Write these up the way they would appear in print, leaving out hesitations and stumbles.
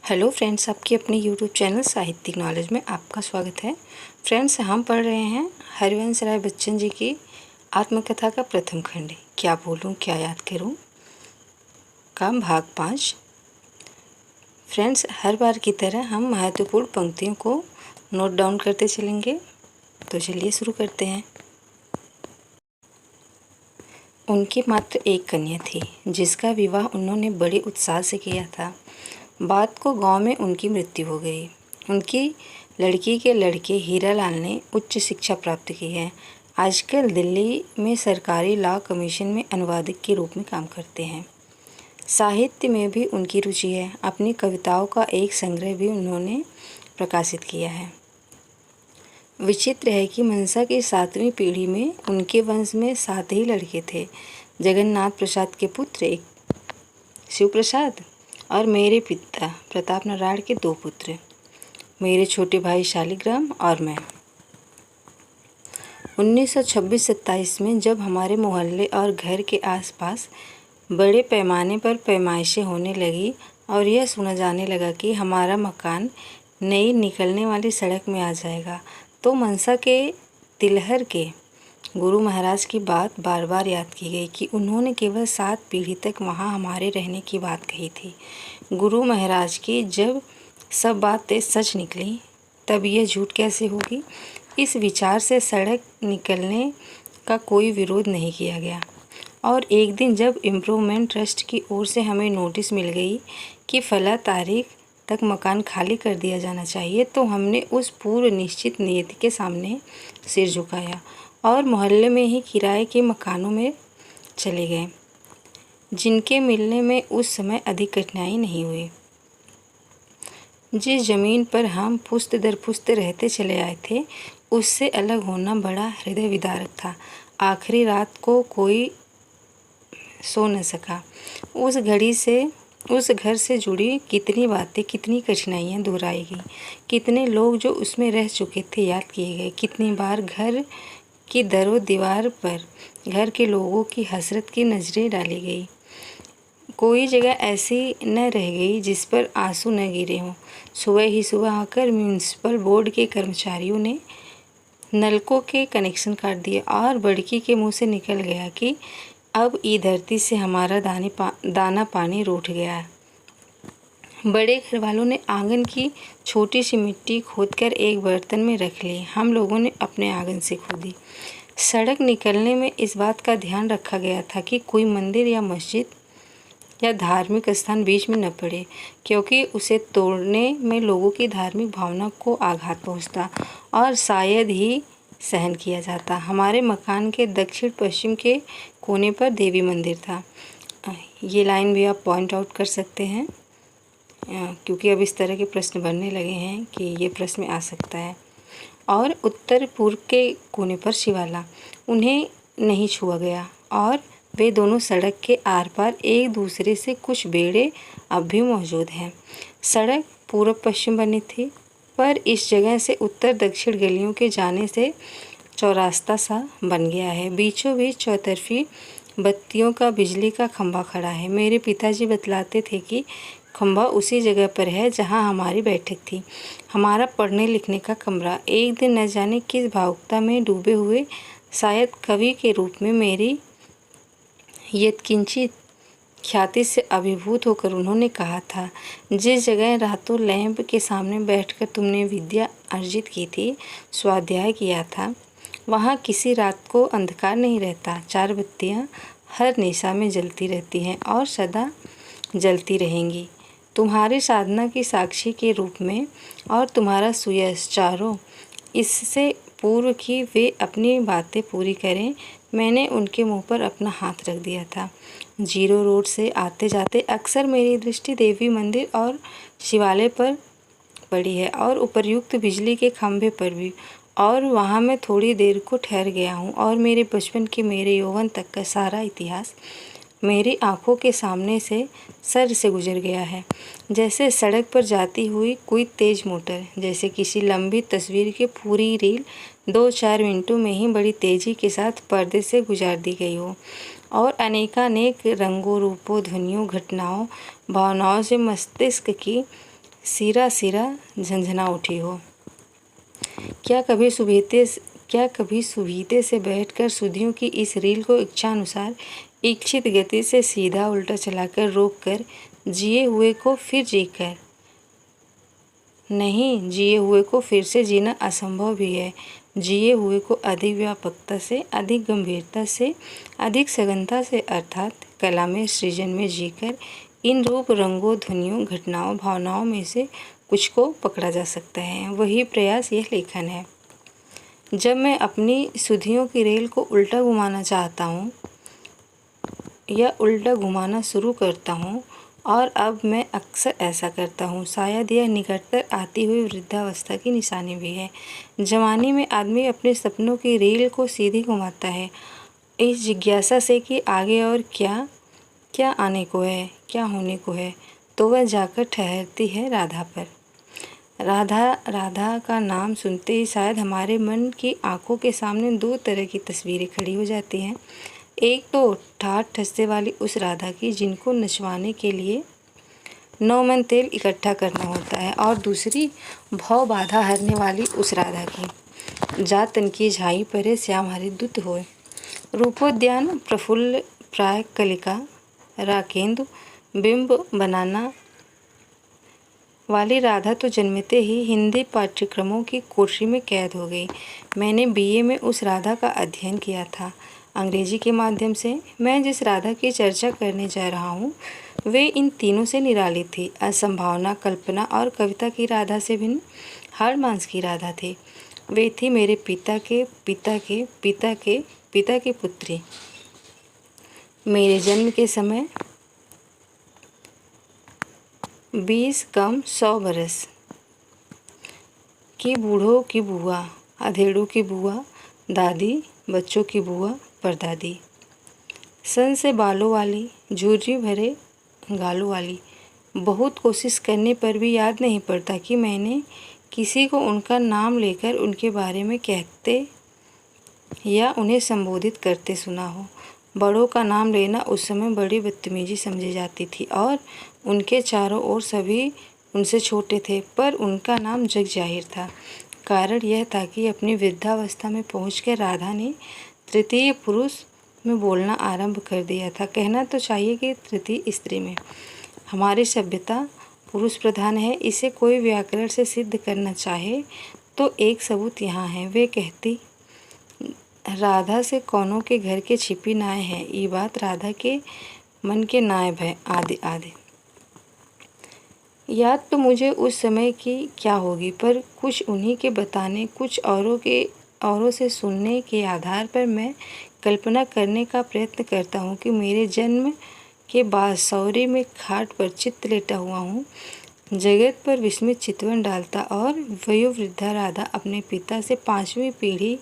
Hello friends, आपके अपने YouTube channel साहित्यिक नॉलेज में आपका स्वागत है। फ्रेंड्स, हम पढ़ रहे हैं हरिवंश राय बच्चन जी की आत्मकथा का प्रथम खंड क्या बोलूं क्या याद करूं का भाग 5। फ्रेंड्स, हर बार की तरह हम महत्वपूर्ण पंक्तियों को नोट डाउन करते चलेंगे। तो चलिए शुरू करते हैं। उनकी मात्र एक कन्या थी जिसका विवाह उन्होंने बड़े उत्साह से किया था। बात को गांव में उनकी मृत्यु हो गई। उनकी लड़की के लड़के हीरालाल ने उच्च शिक्षा प्राप्त की है। आजकल दिल्ली में सरकारी लॉ कमीशन में अनुवादक के रूप में काम करते हैं। साहित्य में भी उनकी रुचि है। अपनी कविताओं का एक संग्रह भी उन्होंने प्रकाशित किया है। विचित्र है कि मनसा की 7वीं पीढ़ी में उनके वंश में 7 ही लड़के थे। जगन्नाथ प्रसाद के पुत्र एक शिव प्रसाद और मेरे पिता प्रताप नारायण के 2 पुत्र, मेरे छोटे भाई शालिग्राम और मैं। 1926-27 में जब हमारे मोहल्ले और घर के आसपास बड़े पैमाने पर पैमाइशें होने लगी और यह सुना जाने लगा कि हमारा मकान नई निकलने वाली सड़क में आ जाएगा, तो मनसा के तिलहर के गुरु महाराज की बात बार बार याद की गई कि उन्होंने केवल 7 पीढ़ी तक वहाँ हमारे रहने की बात कही थी। गुरु महाराज की जब सब बातें सच निकली तब यह झूठ कैसे होगी। इस विचार से सड़क निकलने का कोई विरोध नहीं किया गया और एक दिन जब इम्प्रूवमेंट ट्रस्ट की ओर से हमें नोटिस मिल गई कि फला तारीख तक मकान खाली कर दिया जाना चाहिए, तो हमने उस पूर्व निश्चित नियति के सामने सिर झुकाया और मोहल्ले में ही किराए के मकानों में चले गए, जिनके मिलने में उस समय अधिक कठिनाई नहीं हुई। जिस ज़मीन पर हम पुश्त दर पुश्त रहते चले आए थे, उससे अलग होना बड़ा हृदय विदारक था। आखिरी रात को कोई सो न सका। उस घर से जुड़ी कितनी बातें, कितनी कठिनाइयाँ दोहराई गई, कितने लोग जो उसमें रह चुके थे याद किए गए। कितनी बार घर की दरो दीवार पर घर के लोगों की हसरत की नज़रें डाली गई। कोई जगह ऐसी न रह गई जिस पर आंसू न गिरे हों। सुबह ही सुबह आकर म्यूनिसिपल बोर्ड के कर्मचारियों ने नलकों के कनेक्शन काट दिए और बड़की के मुंह से निकल गया कि अब ई धरती से हमारा दाना पानी रूठ गया है। बड़े घर वालों ने आंगन की छोटी सी मिट्टी खोदकर एक बर्तन में रख ली। हम लोगों ने अपने आंगन से खोदी। सड़क निकलने में इस बात का ध्यान रखा गया था कि कोई मंदिर या मस्जिद या धार्मिक स्थान बीच में न पड़े, क्योंकि उसे तोड़ने में लोगों की धार्मिक भावना को आघात पहुंचता और शायद ही सहन किया जाता। हमारे मकान के दक्षिण पश्चिम के कोने पर देवी मंदिर था। ये लाइन भी आप पॉइंट आउट कर सकते हैं, क्योंकि अब इस तरह के प्रश्न बनने लगे हैं कि ये प्रश्न आ सकता है। और उत्तर पूर्व के कोने पर शिवाला, उन्हें नहीं छुआ गया और वे दोनों सड़क के आर पार एक दूसरे से कुछ बेड़े अब भी मौजूद हैं। सड़क पूर्व पश्चिम बनी थी, पर इस जगह से उत्तर दक्षिण गलियों के जाने से चौरास्ता सा बन गया है। बीचों बीच चौतरफी बत्तियों का बिजली का खंभा खड़ा है। मेरे पिताजी बतलाते थे कि खंभा उसी जगह पर है जहां हमारी बैठक थी, हमारा पढ़ने लिखने का कमरा। एक दिन न जाने किस भावुकता में डूबे हुए, शायद कवि के रूप में मेरी यत्किंचित ख्याति से अभिभूत होकर उन्होंने कहा था, जिस जगह रातों लैंप के सामने बैठकर तुमने विद्या अर्जित की थी, स्वाध्याय किया था, वहाँ किसी रात को अंधकार नहीं रहता। 4 बत्तियाँ हर निशा में जलती रहती हैं और सदा जलती रहेंगी, तुम्हारी साधना की साक्षी के रूप में। और तुम्हारा सुयश चारों इससे पूर्व कि वे अपनी बातें पूरी करें, मैंने उनके मुंह पर अपना हाथ रख दिया था। जीरो रोड से आते जाते अक्सर मेरी दृष्टि देवी मंदिर और शिवालय पर पड़ी है और उपर्युक्त बिजली के खंभे पर भी, और वहाँ मैं थोड़ी देर को ठहर गया हूँ और मेरे बचपन के, मेरे यौवन तक का सारा इतिहास मेरी आंखों के सामने से सर से गुजर गया है। जैसे सड़क पर जाती हुई कोई तेज मोटर, जैसे किसी लंबी तस्वीर की पूरी रील 2-4 मिनटों में ही बड़ी तेजी के साथ पर्दे से गुजार दी गई हो और अनेकानेक रंगों, रूपों, ध्वनियों, घटनाओं, भावनाओं से मस्तिष्क की सिरा सिरा झंझना उठी हो। क्या कभी सुबीते से बैठकर सुधियों की इस रील को इच्छानुसार इच्छित गति से सीधा उल्टा चलाकर रोककर जिए हुए को फिर जीकर नहीं, जिए हुए को फिर से जीना असंभव भी है। जिए हुए को अधिक व्यापकता से, अधिक गंभीरता से, अधिक सघनता से अर्थात कला में, सृजन में जीकर इन रूप, रंगों, ध्वनियों, घटनाओं, भावनाओं में से कुछ को पकड़ा जा सकता है। वही प्रयास यह लेखन है। जब मैं अपनी सुधियों की रेल को उल्टा घुमाना चाहता हूँ या उल्टा घुमाना शुरू करता हूँ, और अब मैं अक्सर ऐसा करता हूँ, शायद यह निकटतर आती हुई वृद्धावस्था की निशानी भी है। जवानी में आदमी अपने सपनों की रेल को सीधी घुमाता है, इस जिज्ञासा से कि आगे और क्या क्या आने को है, क्या होने को है, तो वह जाकर ठहरती है राधा पर। राधा का नाम सुनते ही शायद हमारे मन की आंखों के सामने दो तरह की तस्वीरें खड़ी हो जाती हैं। एक तो ठाठ ठस्से वाली उस राधा की जिनको नचवाने के लिए 9 मन तेल इकट्ठा करना होता है, और दूसरी भव बाधा हरने वाली उस राधा की जा तन की झाई परे श्याम हरिदूत होए। रूपोद्यान प्रफुल्ल प्राय कलिका राकेंदु बिंब बनाना वाली राधा तो जन्मते ही हिंदी पाठ्यक्रमों की कोठरी में कैद हो गई। मैंने बीए में उस राधा का अध्ययन किया था अंग्रेजी के माध्यम से। मैं जिस राधा की चर्चा करने जा रहा हूँ वे इन तीनों से निराली थी। असंभावना, कल्पना और कविता की राधा से भिन्न हाड़ मांस की राधा थी। वे थी मेरे पिता के पिता के पिता के पिता की पुत्री। मेरे जन्म के समय 20 कम 100 बरस की बूढ़ों की बुआ, अधेड़ों की बुआ, दादी, बच्चों की बुआ, परदादी, सन से बालों वाली, झुर्री भरे गालों वाली। बहुत कोशिश करने पर भी याद नहीं पड़ता कि मैंने किसी को उनका नाम लेकर उनके बारे में कहते या उन्हें संबोधित करते सुना हो। बड़ों का नाम लेना उस समय बड़ी बदतमीजी समझी जाती थी और उनके चारों ओर सभी उनसे छोटे थे, पर उनका नाम जग जाहिर था। कारण यह था कि अपनी वृद्धावस्था में पहुंचकर राधा ने तृतीय पुरुष में बोलना आरंभ कर दिया था। कहना तो चाहिए कि तृतीय स्त्री में। हमारी सभ्यता पुरुष प्रधान है। इसे कोई व्याकरण से सिद्ध करना चाहे तो एक सबूत यहाँ है। वे कहती राधा से कौनों के घर के छिपी नाय है, ये बात राधा के मन के नायब है। आदि आदि। याद तो मुझे उस समय की क्या होगी, पर कुछ उन्हीं के बताने, कुछ औरों से सुनने के आधार पर मैं कल्पना करने का प्रयत्न करता हूँ कि मेरे जन्म के बाद सौरी में खाट पर चित्त लेटा हुआ हूँ, जगत पर विस्मित चितवन डालता, और वयोवृद्धा राधा अपने पिता से 5वीं पीढ़ी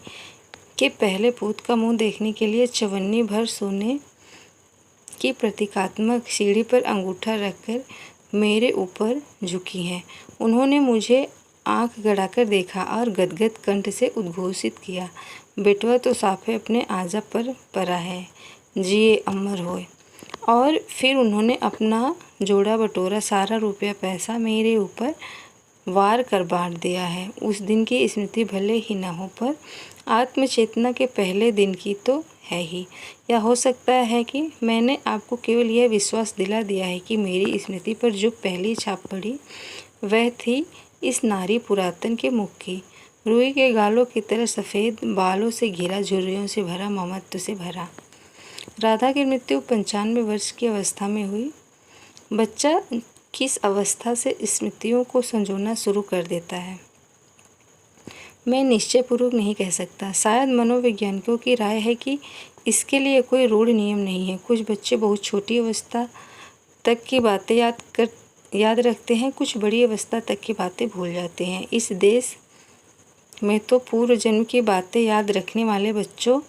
के पहले पूत का मुंह देखने के लिए चवन्नी भर सोने की प्रतीकात्मक सीढ़ी पर अंगूठा रखकर मेरे ऊपर झुकी हैं। उन्होंने मुझे आंख गड़ाकर देखा और गदगद कंठ से उद्घोषित किया, बेटवा तो साफे अपने आजा पर परा है, जिए अमर होए। और फिर उन्होंने अपना जोड़ा बटोरा सारा रुपया पैसा मेरे ऊपर वार कर बांट दिया है। उस दिन की स्मृति भले ही न हो, पर आत्मचेतना के पहले दिन की तो है ही। या हो सकता है कि मैंने आपको केवल यह विश्वास दिला दिया है कि मेरी स्मृति पर जो पहली छाप पड़ी वह थी इस नारी पुरातन के मुख की, रुई के गालों की तरह सफ़ेद बालों से घिरा, झुर्रियों से भरा, ममत्व से भरा। राधा की मृत्यु 95 वर्ष की अवस्था में हुई। बच्चा किस अवस्था से स्मृतियों को संजोना शुरू कर देता है मैं निश्चयपूर्वक नहीं कह सकता। शायद मनोवैज्ञानिकों की राय है कि इसके लिए कोई रूढ़ नियम नहीं है। कुछ बच्चे बहुत छोटी अवस्था तक की बातें याद रखते हैं, कुछ बड़ी अवस्था तक की बातें भूल जाते हैं। इस देश में तो पूर्व जन्म की बातें याद रखने वाले बच्चों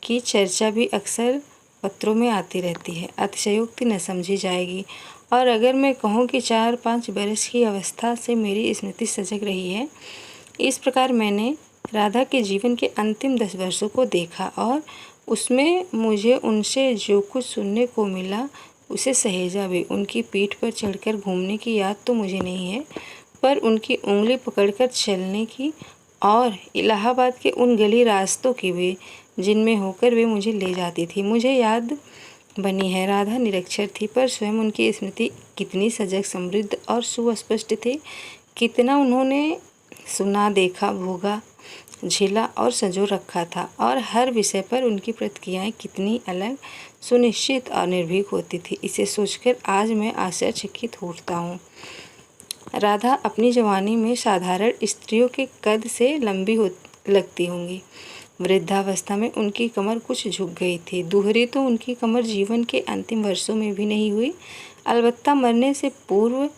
की चर्चा भी अक्सर पत्रों में आती रहती है। अतिशयोक्ति न समझी जाएगी, और अगर मैं कहूँ कि 4-5 बरस की अवस्था से मेरी स्मृति सजग रही है। इस प्रकार मैंने राधा के जीवन के अंतिम 10 वर्षों को देखा, और उसमें मुझे उनसे जो कुछ सुनने को मिला उसे सहेजा भी। उनकी पीठ पर चढ़कर घूमने की याद तो मुझे नहीं है, पर उनकी उंगली पकड़कर चलने की और इलाहाबाद के उन गली रास्तों की भी जिनमें होकर वे मुझे ले जाती थी मुझे याद बनी है। राधा निरक्षर थी, पर स्वयं उनकी स्मृति कितनी सजग, समृद्ध और सुस्पष्ट थी। कितना उन्होंने सुना, देखा, भोगा, झेला और संजो रखा था, और हर विषय पर उनकी प्रतिक्रियाएं कितनी अलग, सुनिश्चित और निर्भीक होती थी। इसे सोचकर आज मैं आश्चर्यचकित होता हूँ। राधा अपनी जवानी में साधारण स्त्रियों के कद से लंबी लगती होंगी। वृद्धावस्था में उनकी कमर कुछ झुक गई थी। दुहरी तो उनकी कमर जीवन के अंतिम वर्षों में भी नहीं हुई। अलबत्ता मरने से पूर्व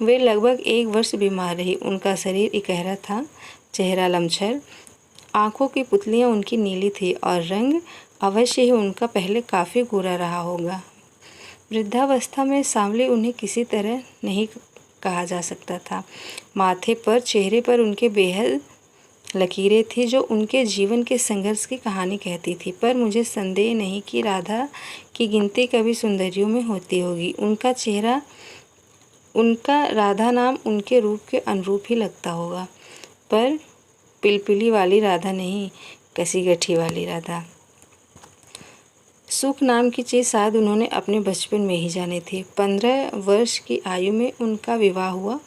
वे लगभग 1 वर्ष बीमार रही। उनका शरीर इकहरा था, चेहरा लमछर, आंखों की पुतलियां उनकी नीली थी और रंग अवश्य ही उनका पहले काफ़ी गोरा रहा होगा। वृद्धावस्था में सांवली उन्हें किसी तरह नहीं कहा जा सकता था। माथे पर, चेहरे पर उनके बेहद लकीरें थी जो उनके जीवन के संघर्ष की कहानी कहती थी। पर मुझे संदेह नहीं कि राधा की गिनती कभी सुंदरियों में होती होगी। उनका राधा नाम उनके रूप के अनुरूप ही लगता होगा, पर पिलपिली वाली राधा नहीं, कसी गठी वाली राधा। सुख नाम की चीज़ शायद उन्होंने अपने बचपन में ही जानी थी। 15 वर्ष की आयु में उनका विवाह हुआ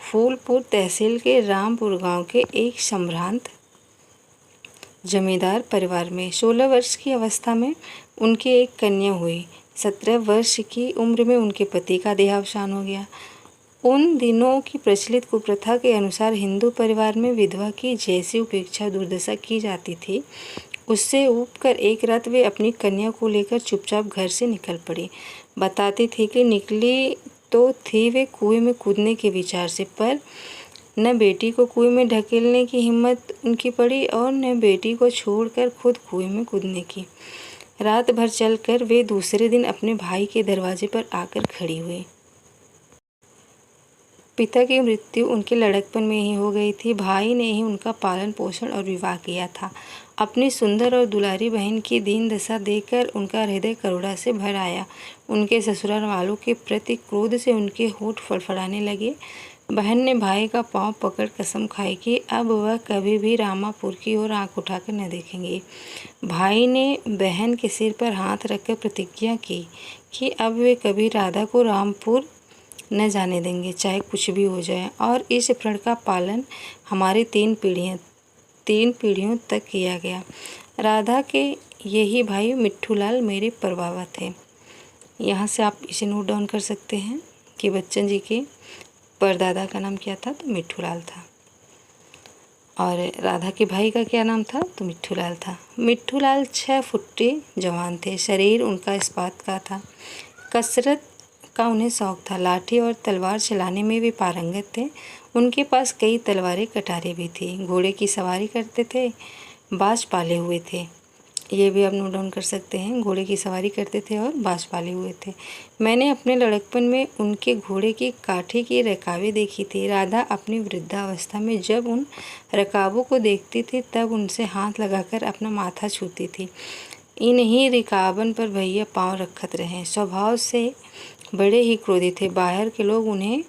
फूलपुर तहसील के रामपुर गांव के एक संभ्रांत जमींदार परिवार में। 16 वर्ष की अवस्था में उनकी एक कन्या हुई। 17 वर्ष की उम्र में उनके पति का देहावसान हो गया। उन दिनों की प्रचलित कुप्रथा के अनुसार हिंदू परिवार में विधवा की जैसी उपेक्षा दुर्दशा की जाती थी, उससे ऊबकर एक रात वे अपनी कन्या को लेकर चुपचाप घर से निकल पड़ी। बताती थी कि निकली तो थी वे कुएं में कूदने के विचार से, पर न बेटी को कुएं में ढकेलने की हिम्मत उनकी पड़ी और न बेटी को छोड़कर खुद कुएं में कूदने की। रात भर चलकर वे दूसरे दिन अपने भाई के दरवाजे पर आकर खड़ी हुई। पिता की मृत्यु उनके लड़कपन में ही हो गई थी। भाई ने ही उनका पालन पोषण और विवाह किया था। अपनी सुंदर और दुलारी बहन की दीन दशा देखकर उनका हृदय करुणा से भर आया। उनके ससुराल वालों के प्रति क्रोध से उनके होंठ फड़फड़ाने लगे। बहन ने भाई का पांव पकड़ कसम खाई कि अब वह कभी भी रामापुर की ओर आंख उठाकर न देखेंगे। भाई ने बहन के सिर पर हाथ रखकर प्रतिज्ञा की कि अब वे कभी राधा को रामपुर न जाने देंगे, चाहे कुछ भी हो जाए। और इस प्रण का पालन हमारी 3 पीढ़ियों तक किया गया। राधा के यही भाई मिट्ठूलाल मेरे परबाबा थे। यहाँ से आप इसे नोट डाउन कर सकते हैं कि बच्चन जी के परदादा का नाम क्या था, तो मिट्ठूलाल था, और राधा के भाई का क्या नाम था, तो मिट्ठूलाल था। मिट्ठूलाल 6 फुट्टे जवान थे। शरीर उनका इस्पात का था। कसरत का उन्हें शौक था। लाठी और तलवार चलाने में वे पारंगत थे। उनके पास कई तलवारें, कटारें भी थी। घोड़े की सवारी करते थे, बाज पाले हुए थे। ये भी आप नोट डाउन कर सकते हैं। घोड़े की सवारी करते थे और बाज पाले हुए थे। मैंने अपने लड़कपन में उनके घोड़े की काठी की रकाबें देखी थी। राधा अपनी वृद्धावस्था में जब उन रकाबों को देखती थी तब उनसे हाथ लगाकर अपना माथा छूती थी। इन्हीं रिकाबन पर भैया पाँव रखत रहे। स्वभाव से बड़े ही क्रोधी थे। बाहर के लोग उन्हें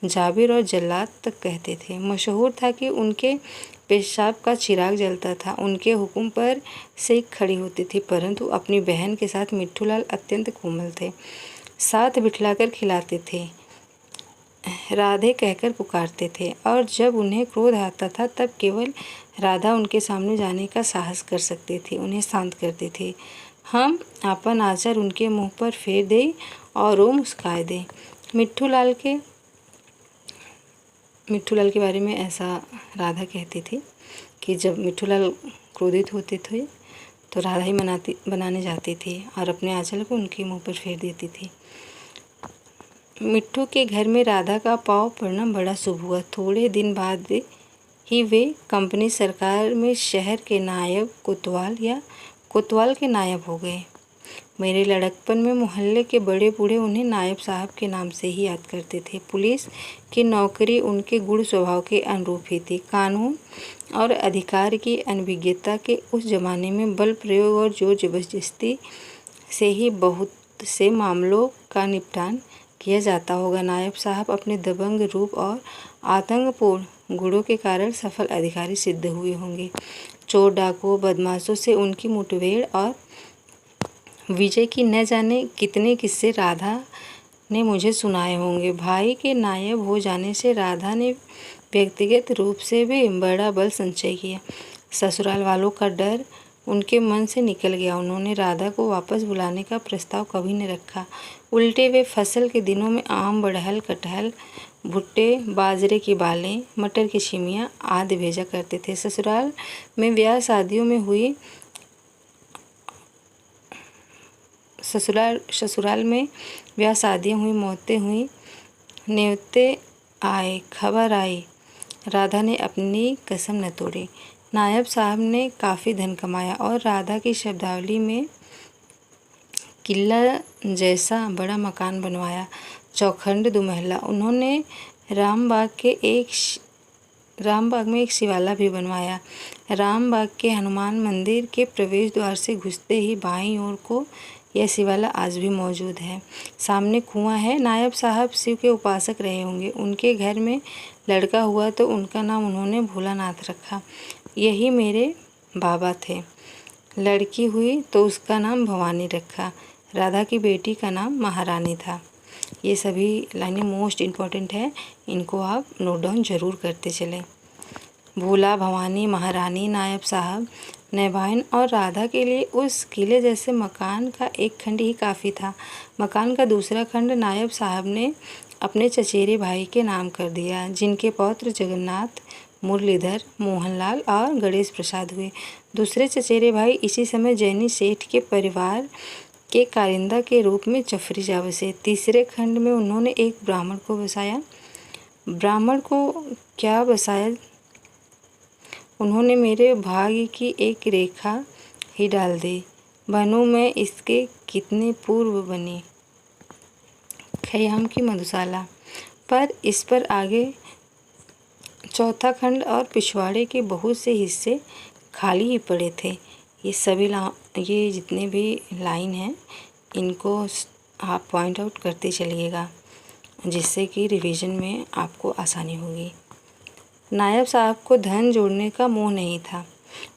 जाबिर और जल्लाद तक कहते थे। मशहूर था कि उनके पेशाब का चिराग जलता था। उनके हुक्म पर से खड़ी होती थी, परंतु अपनी बहन के साथ मिट्ठूलाल अत्यंत कोमल थे। साथ बिठलाकर खिलाते थे, राधे कहकर पुकारते थे, और जब उन्हें क्रोध आता था तब केवल राधा उनके सामने जाने का साहस कर सकती थी, उन्हें शांत करती थी। हम आपन आचर उनके मुंह पर फेर दे और वो मुस्काए दे। मिट्ठूलाल के बारे में ऐसा राधा कहती थी कि जब मिट्ठूलाल क्रोधित होते थे तो राधा ही बनाने जाती थी और अपने आंचल को उनके मुंह पर फेर देती थी। मिट्ठू के घर में राधा का पाँव पड़ना बड़ा शुभ हुआ। थोड़े दिन बाद ही वे कंपनी सरकार में शहर के नायब कोतवाल के नायब हो गए। मेरे लड़कपन में मोहल्ले के बड़े बूढ़े उन्हें नायब साहब के नाम से ही याद करते थे। पुलिस की नौकरी उनके गुण स्वभाव के अनुरूप ही थी। कानून और अधिकार की अनभिज्ञता के उस जमाने में बल प्रयोग और जोर जबरदस्ती से ही बहुत से मामलों का निपटान किया जाता होगा। नायब साहब अपने दबंग रूप और आतंकपूर्ण गुणों के कारण सफल अधिकारी सिद्ध हुए होंगे। चोर डाकुओं बदमाशों से उनकी मुठभेड़ और विजय की न जाने कितने किस्से राधा ने मुझे सुनाए होंगे। भाई के नायब हो जाने से राधा ने व्यक्तिगत रूप से भी बड़ा बल संचय किया। ससुराल वालों का डर उनके मन से निकल गया। उन्होंने राधा को वापस बुलाने का प्रस्ताव कभी न रखा। उल्टे वे फसल के दिनों में आम, बड़हल, कटहल, भुट्टे, बाजरे की बालें, मटर की छिमियाँ आदि भेजा करते थे। ससुराल में ब्याह शादियों में हुई ससुराल में ब्याह शादियाँ हुई, मौतें हुई, न्योते आए, खबर आई, राधा ने अपनी कसम न तोड़ी। नायब साहब ने काफ़ी धन कमाया और राधा की शब्दावली में किला जैसा बड़ा मकान बनवाया, चौखंड दुमहला। उन्होंने रामबाग में एक शिवाला भी बनवाया। रामबाग के हनुमान मंदिर के प्रवेश द्वार से घुसते ही बाईं ओर को यह शिवाला आज भी मौजूद है। सामने कुआं है। नायब साहब शिव के उपासक रहे होंगे। उनके घर में लड़का हुआ तो उनका नाम उन्होंने भोलानाथ रखा। यही मेरे बाबा थे। लड़की हुई तो उसका नाम भवानी रखा। राधा की बेटी का नाम महारानी था। ये सभी लाइनें मोस्ट इम्पॉर्टेंट है, इनको आप नोट डाउन ज़रूर करते चलें। भोला, भवानी, महारानी, नायब साहब, नैबाइन और राधा के लिए उस किले जैसे मकान का एक खंड ही काफ़ी था। मकान का दूसरा खंड नायब साहब ने अपने चचेरे भाई के नाम कर दिया, जिनके पौत्र जगन्नाथ, मुरलीधर, मोहनलाल और गणेश प्रसाद हुए। दूसरे चचेरे भाई इसी समय जैनी सेठ के परिवार के कारिंदा के रूप में चफरी जा बसे। तीसरे खंड में उन्होंने एक ब्राह्मण को बसाया। ब्राह्मण को क्या बसाया, उन्होंने मेरे भाग्य की एक रेखा ही डाल दी। बनूं मैं इसके कितने पूर्व बनी, खयाम की मधुशाला। पर इस पर आगे चौथा खंड और पिछवाड़े के बहुत से हिस्से खाली ही पड़े थे। ये जितने भी लाइन हैं इनको आप पॉइंट आउट करते चलिएगा, जिससे कि रिवीजन में आपको आसानी होगी। नायब साहब को धन जोड़ने का मोह नहीं था।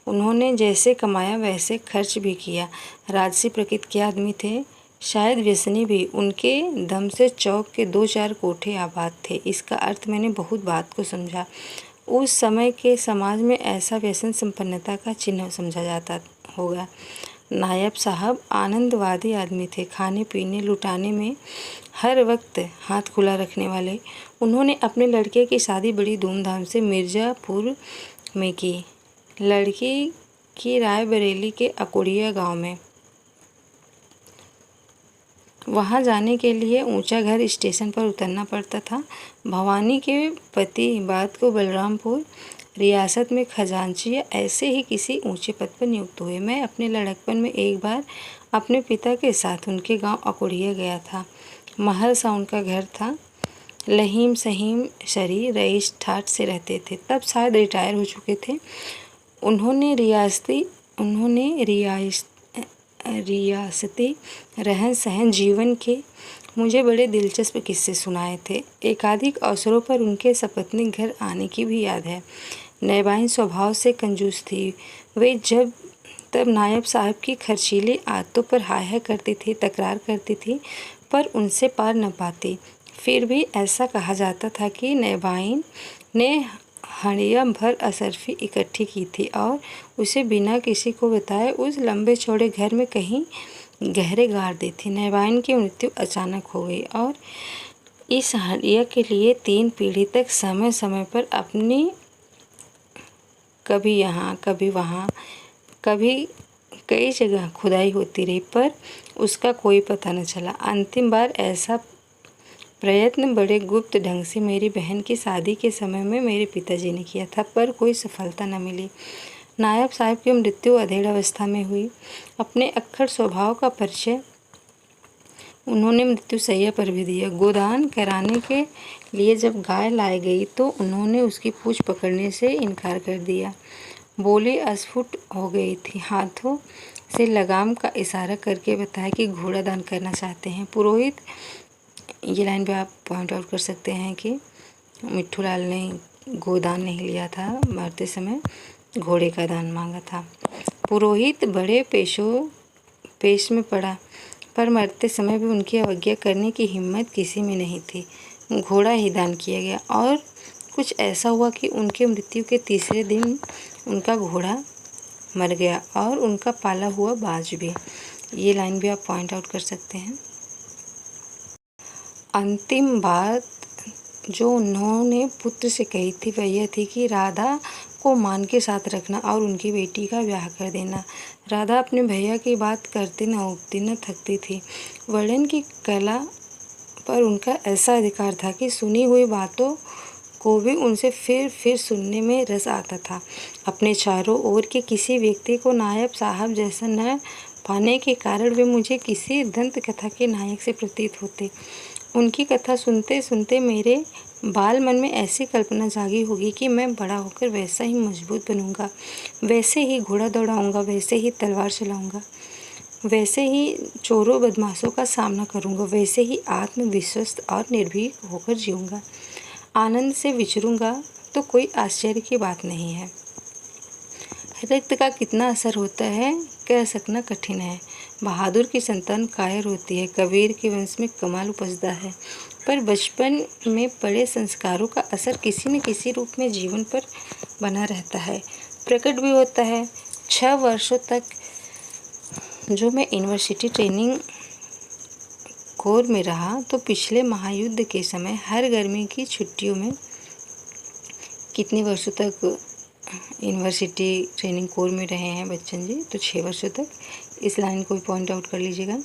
उन्होंने जैसे कमाया वैसे खर्च भी किया। राजसी प्रकृति के आदमी थे, शायद व्यसनी भी। उनके दम से चौक के 2-4 कोठे आबाद थे। इसका अर्थ मैंने बहुत बात को समझा। उस समय के समाज में ऐसा व्यसन संपन्नता का चिन्ह समझा जाता होगा। नायब साहब आनंदवादी आदमी थे, खाने पीने लुटाने में हर वक्त हाथ खुला रखने वाले। उन्होंने अपने लड़के की शादी बड़ी धूमधाम से मिर्ज़ापुर में की। लड़की की रायबरेली के अकुड़िया गांव में। वहां जाने के लिए ऊंचा घर स्टेशन पर उतरना पड़ता था। भवानी के पति बाद को बलरामपुर रियासत में खजांची या ऐसे ही किसी ऊंचे पद पर नियुक्त हुए। मैं अपने लड़कपन में एक बार अपने पिता के साथ उनके गांव अकुड़िया गया था। महल सा उनका घर था। लहीम सहीम शरीर, रईस ठाठ से रहते थे। तब शायद रिटायर हो चुके थे। उन्होंने रियासती रहन सहन जीवन के मुझे बड़े दिलचस्प किस्से सुनाए थे। एकाधिक अवसरों पर उनके सपत्नीक घर आने की भी याद है। नैबाइन स्वभाव से कंजूस थी। वे जब तब नायब साहब की खर्चीली आदतों पर हाय करती थी, तकरार करती थी, पर उनसे पार न पाती। फिर भी ऐसा कहा जाता था कि नैबाइन ने हंडिया भर असरफी इकट्ठी की थी और उसे बिना किसी को बताए उस लंबे चौड़े घर में कहीं गहरे गाड़ दी थी। नैबाइन की मृत्यु अचानक हो गई और इस हंडिया के लिए 3 पीढ़ी तक समय समय पर अपनी कभी यहाँ कभी वहाँ कभी कई जगह खुदाई होती रही, पर उसका कोई पता न चला। अंतिम बार ऐसा प्रयत्न बड़े गुप्त ढंग से मेरी बहन की शादी के समय में मेरे पिताजी ने किया था, पर कोई सफलता न मिली। नायब साहब की मृत्यु अधेड़ अवस्था में हुई। अपने अक्खड़ स्वभाव का परिचय उन्होंने मृत्युशैया पर भी दिया। गोदान कराने के लिए जब गाय लाई गई तो उन्होंने उसकी पूँछ पकड़ने से इनकार कर दिया। बोली अस्फुट हो गई थी, हाथों से लगाम का इशारा करके बताया कि घोड़ा दान करना चाहते हैं। पुरोहित, ये लाइन भी आप पॉइंट आउट कर सकते हैं कि मिट्ठूलाल ने गोदान नहीं लिया था, मरते समय घोड़े का दान मांगा था। पुरोहित बड़े पेश में पड़ा, पर मरते समय भी उनकी अवज्ञा करने की हिम्मत किसी में नहीं थी। घोड़ा ही दान किया गया और कुछ ऐसा हुआ कि उनके मृत्यु के तीसरे दिन उनका घोड़ा मर गया और उनका पाला हुआ बाज भी। ये लाइन भी आप पॉइंट आउट कर सकते हैं। अंतिम बात जो उन्होंने पुत्र से कही थी वह यह थी कि राधा को मान के साथ रखना और उनकी बेटी का ब्याह कर देना। राधा अपने भैया की बात करते न उगती न थकती थी। वर्णन की कला पर उनका ऐसा अधिकार था कि सुनी हुई बातों को भी उनसे फिर सुनने में रस आता था। अपने चारों ओर के किसी व्यक्ति को नायब साहब जैसा न पाने के कारण वे मुझे किसी दंत कथा के नायक से प्रतीत होते। उनकी कथा सुनते सुनते मेरे बाल मन में ऐसी कल्पना जागी होगी कि मैं बड़ा होकर वैसा ही मजबूत बनूंगा, वैसे ही घोड़ा दौड़ाऊंगा, वैसे ही तलवार चलाऊंगा, वैसे ही चोरों बदमाशों का सामना करूंगा, वैसे ही आत्मविश्वस्त और निर्भीक होकर जीऊंगा, आनंद से विचरूंगा। तो कोई आश्चर्य की बात नहीं है। रक्त का कितना असर होता है कह सकना कठिन है। बहादुर की संतान कायर होती है, कबीर के वंश में कमाल उपजता है, पर बचपन में पड़े संस्कारों का असर किसी न किसी रूप में जीवन पर बना रहता है, प्रकट भी होता है। 6 वर्षों तक जो मैं यूनिवर्सिटी ट्रेनिंग कोर में रहा, तो पिछले महायुद्ध के समय हर गर्मी की छुट्टियों में, कितने वर्षों तक यूनिवर्सिटी ट्रेनिंग कोर में रहे हैं बच्चन जी, तो 6 वर्षों तक। इस लाइन को भी पॉइंट आउट कर लीजिएगा।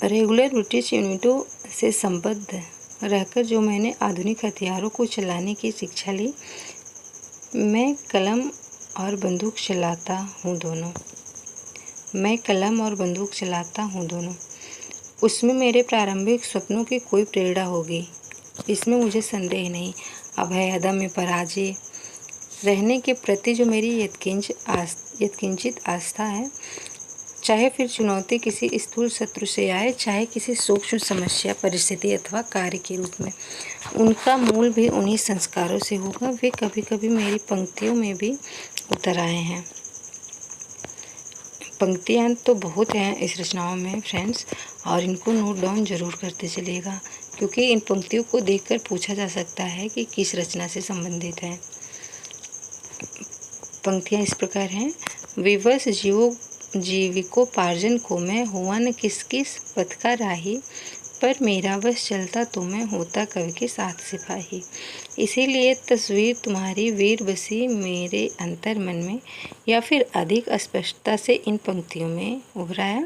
रेगुलर ब्रिटिश यूनिटों से संबद्ध रहकर जो मैंने आधुनिक हथियारों को चलाने की शिक्षा ली, मैं कलम और बंदूक चलाता हूँ दोनों। उसमें मेरे प्रारंभिक सपनों की कोई प्रेरणा होगी, इसमें मुझे संदेह नहीं। अभय अदम्य पराजय रहने के प्रति जो मेरी यत्किंचित आस्था है, चाहे फिर चुनौती किसी स्थूल शत्रु से आए, चाहे किसी सूक्ष्म समस्या, परिस्थिति अथवा कार्य के रूप में, उनका मूल भी उन्हीं संस्कारों से होगा। वे कभी कभी मेरी पंक्तियों में भी उतर आए हैं। पंक्तियाँ तो बहुत हैं इस रचनाओं में फ्रेंड्स, और इनको नोट डाउन जरूर करते चलिएगा, क्योंकि इन पंक्तियों को देखकर पूछा जा सकता है कि किस रचना से संबंधित है। पंक्तियाँ इस प्रकार हैं। विवश जीविकोपार्जन को मैं हुआ न किस पथ का राही, पर मेरा वश चलता तो मैं होता कवि के साथ सिपाही। इसीलिए तस्वीर तुम्हारी वीर बसी मेरे अंतर मन में, या फिर अधिक स्पष्टता से इन पंक्तियों में उभराया।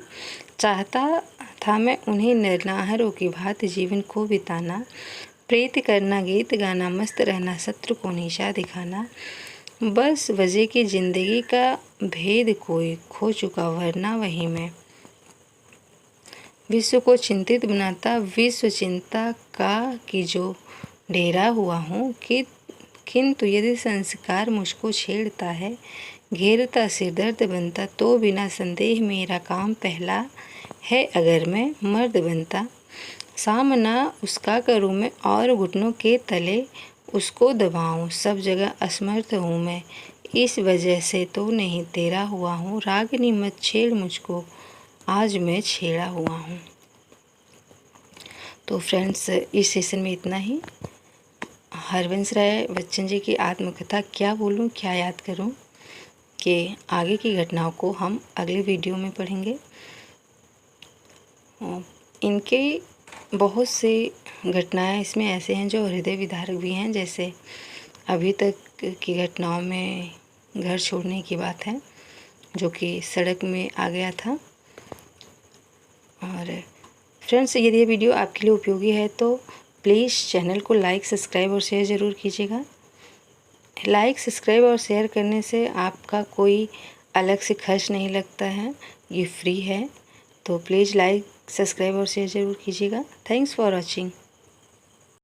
चाहता था मैं उन्हें निर्नाहरों की भांति जीवन को बिताना, प्रीत करना, गीत गाना, मस्त रहना, शत्रु को नीचा दिखाना। बस वजह की जिंदगी का भेद कोई खो चुका, वरना वही मैं विश्व को चिंतित बनाता, विश्व चिंता का कि जो डेरा हुआ हूँ। किंतु यदि संस्कार मुझको छेड़ता है, घेरता सिर दर्द बनता, तो बिना संदेह मेरा काम पहला है। अगर मैं मर्द बनता, सामना उसका करूँ मैं और घुटनों के तले उसको दबाऊं। सब जगह असमर्थ हूँ मैं, इस वजह से तो नहीं तेरा हुआ हूँ। रागिनी मत छेड़ मुझको, आज मैं छेड़ा हुआ हूँ। तो फ्रेंड्स, इस सेशन में इतना ही। हरवंश राय बच्चन जी की आत्मकथा क्या बोलूँ क्या याद करूँ कि आगे की घटनाओं को हम अगले वीडियो में पढ़ेंगे। इनके बहुत से घटनाएं इसमें ऐसे हैं जो हृदय विदारक भी हैं, जैसे अभी तक की घटनाओं में घर छोड़ने की बात है, जो कि सड़क में आ गया था। और फ्रेंड्स, यदि ये वीडियो आपके लिए उपयोगी है तो प्लीज़ चैनल को लाइक, सब्सक्राइब और शेयर ज़रूर कीजिएगा। लाइक, सब्सक्राइब और शेयर करने से आपका कोई अलग से खर्च नहीं लगता है, ये फ्री है। तो प्लीज़ लाइक, सब्सक्राइब और शेयर ज़रूर कीजिएगा। Thanks for watching.